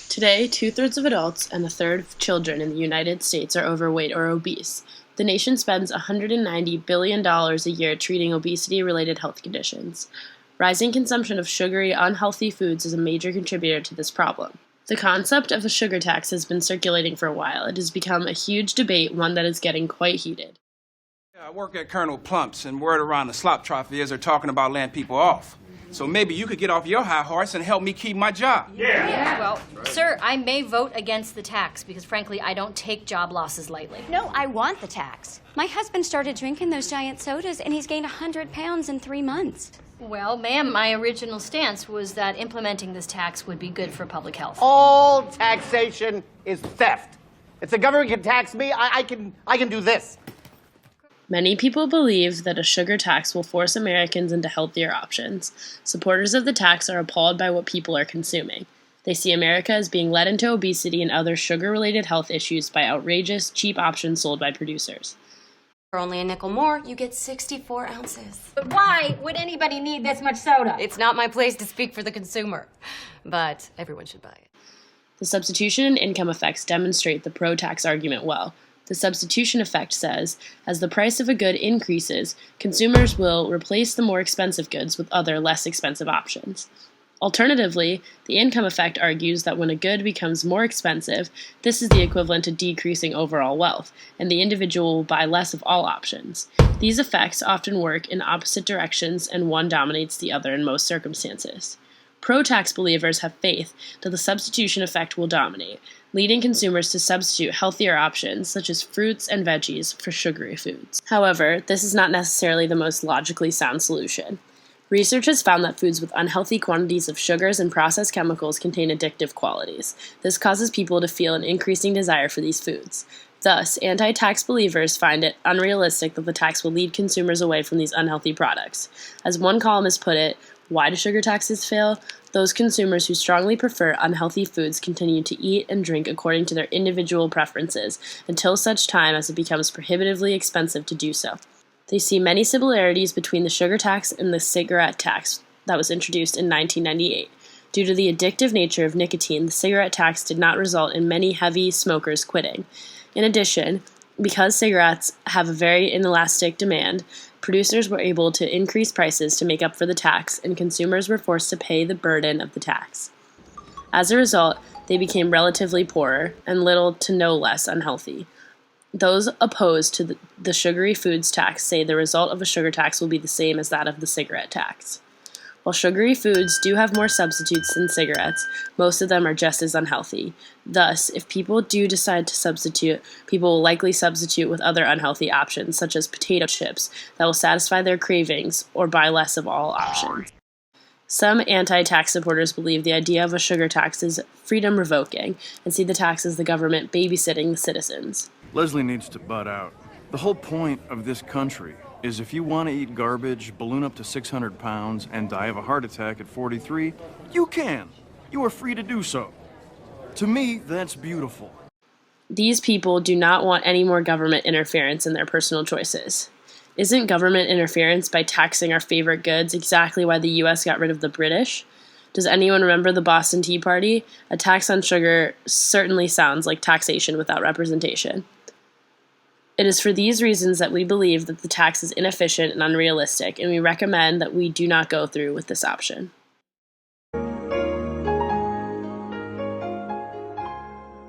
Today, two-thirds of adults and a third of children in the United States are overweight or obese. The nation spends $190 billion a year treating obesity-related health conditions. Rising consumption of sugary, unhealthy foods is a major contributor to this problem. The concept of a sugar tax has been circulating for a while. It has become a huge debate, one that is getting quite heated. I work at Colonel Plump's, and word around the slop trough is they're talking about laying people off. So maybe you could get off your high horse and help me keep my job. Well, sir, I may vote against the tax because, frankly, I don't take job losses lightly. No, I want the tax. My husband started drinking those giant sodas, and he's gained 100 pounds in 3 months. Well, ma'am, my original stance was that implementing this tax would be good for public health. All taxation is theft. If the government can tax me, I can do this. Many people believe that a sugar tax will force Americans into healthier options. Supporters of the tax are appalled by what people are consuming. They see America as being led into obesity and other sugar-related health issues by outrageous, cheap options sold by producers. For only a nickel more, you get 64 ounces. But why would anybody need this much soda? It's not my place to speak for the consumer, but everyone should buy it. The substitution and income effects demonstrate the pro-tax argument well. The substitution effect says, as the price of a good increases, consumers will replace the more expensive goods with other, less expensive options. Alternatively, the income effect argues that when a good becomes more expensive, this is the equivalent to decreasing overall wealth, and the individual will buy less of all options. These effects often work in opposite directions, and one dominates the other in most circumstances. Pro-tax believers have faith that the substitution effect will dominate, leading consumers to substitute healthier options such as fruits and veggies for sugary foods. However, this is not necessarily the most logically sound solution. Research has found that foods with unhealthy quantities of sugars and processed chemicals contain addictive qualities. This causes people to feel an increasing desire for these foods. Thus, anti-tax believers find it unrealistic that the tax will lead consumers away from these unhealthy products. As one columnist put it, why do sugar taxes fail? Those consumers who strongly prefer unhealthy foods continue to eat and drink according to their individual preferences until such time as it becomes prohibitively expensive to do so. They see many similarities between the sugar tax and the cigarette tax that was introduced in 1998. Due to the addictive nature of nicotine, the cigarette tax did not result in many heavy smokers quitting. In addition, because cigarettes have a very inelastic demand, producers were able to increase prices to make up for the tax, and consumers were forced to pay the burden of the tax. As a result, they became relatively poorer and little to no less unhealthy. Those opposed to the sugary foods tax say the result of a sugar tax will be the same as that of the cigarette tax. While sugary foods do have more substitutes than cigarettes, most of them are just as unhealthy. Thus, if people do decide to substitute, people will likely substitute with other unhealthy options, such as potato chips, that will satisfy their cravings, or buy less of all options. Some anti-tax supporters believe the idea of a sugar tax is freedom-revoking, and see the tax as the government babysitting the citizens. Leslie needs to butt out. The whole point of this country is if you want to eat garbage, balloon up to 600 pounds, and die of a heart attack at 43, you can. You are free to do so. To me, that's beautiful. These people do not want any more government interference in their personal choices. Isn't government interference by taxing our favorite goods exactly why the U.S. got rid of the British? Does anyone remember the Boston Tea Party? A tax on sugar certainly sounds like taxation without representation. It is for these reasons that we believe that the tax is inefficient and unrealistic, and we recommend that we do not go through with this option.